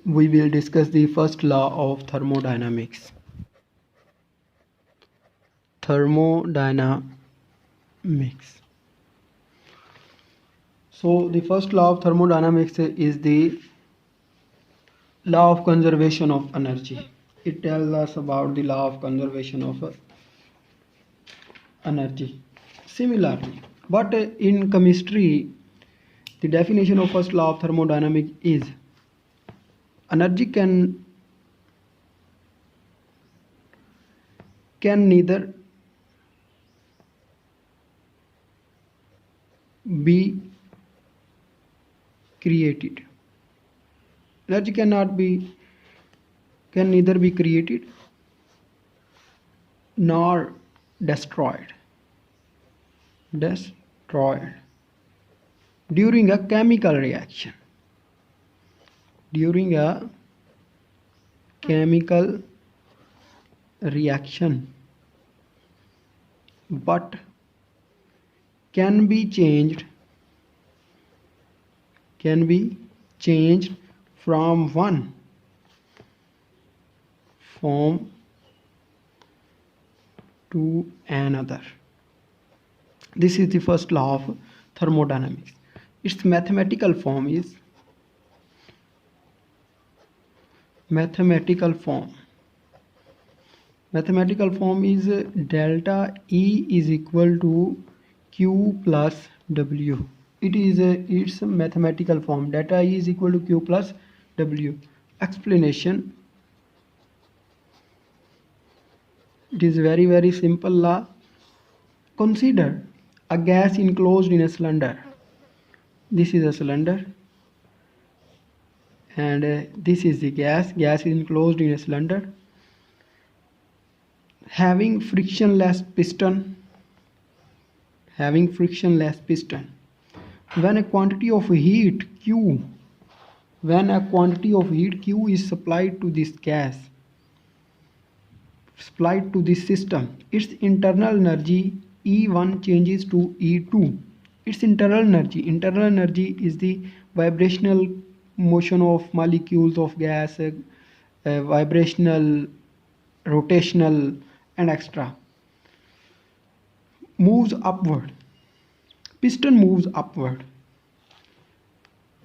we will discuss the first law of thermodynamics. Thermodynamics. So the first law of thermodynamics is the law of conservation of energy. It tells us about the law of conservation of energy. Similarly, but in chemistry, the definition of first law of thermodynamics is energy can neither be created. Energy can neither be created nor destroyed during a chemical reaction. During a chemical reaction, but can be changed from one form to another. This is the first law of thermodynamics. Its mathematical form is delta E is equal to Q plus W. It is its mathematical form. Delta E is equal to Q plus W. Explanation. It is very simple law. Consider a gas enclosed in a cylinder. This is a cylinder and this is the gas. Gas is enclosed in a cylinder having frictionless piston. When a quantity of heat Q is supplied to this system, its internal energy E1 changes to E2. Its internal energy is the vibrational motion of molecules of gas, vibrational, rotational, and extra. Moves upward. Piston moves upward.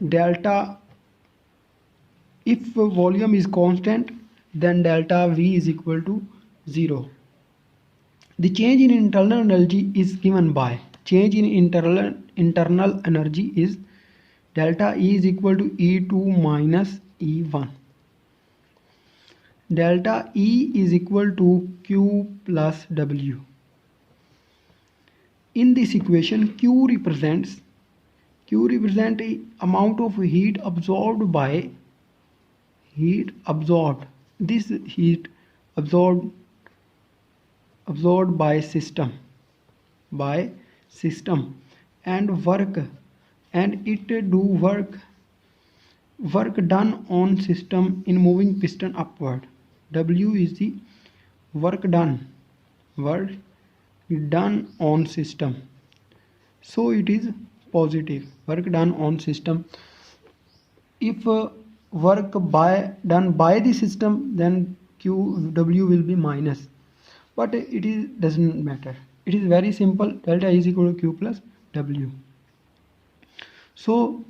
Delta, if volume is constant, then delta V is equal to 0. The change in internal energy is given by internal energy is delta E is equal to E2 minus E1. Delta E is equal to Q plus W. In this equation, Q represents the amount of heat absorbed. This heat absorbed by system and work done on system in moving piston upward. W is the work done on system, so it is positive. Work done on system. If work done by the system, then W will be minus, but doesn't matter. It is very simple. Delta is equal to Q plus W. So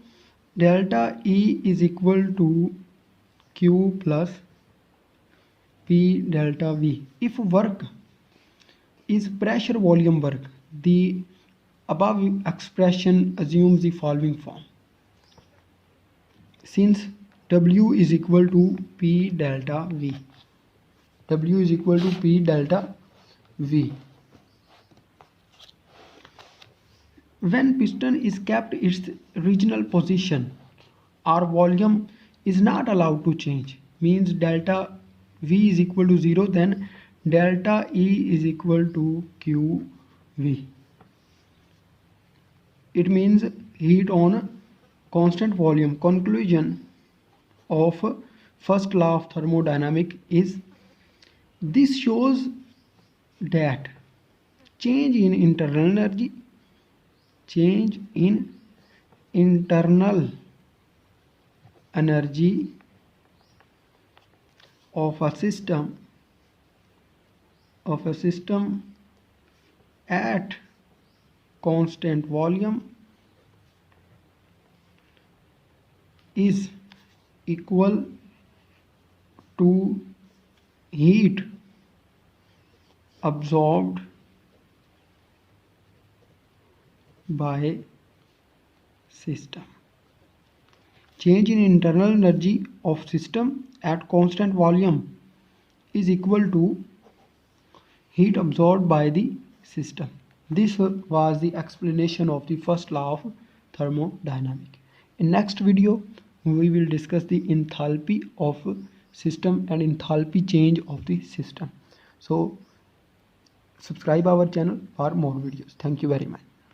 delta E is equal to Q plus P delta V. If work is pressure volume work, the above expression assumes the following form. Since W is equal to P delta V. When piston is kept its original position, our volume is not allowed to change. Means delta V is equal to 0, then delta E is equal to QV. It means heat on constant volume. Conclusion of first law of thermodynamics is this shows that change in internal energy of a system at constant volume is equal to heat absorbed by system. Change in internal energy of system at constant volume is equal to heat absorbed by the system. This was the explanation of the first law of thermodynamics. In next video, we will discuss the enthalpy of system and enthalpy change of the system. So subscribe our channel for more videos. Thank you very much.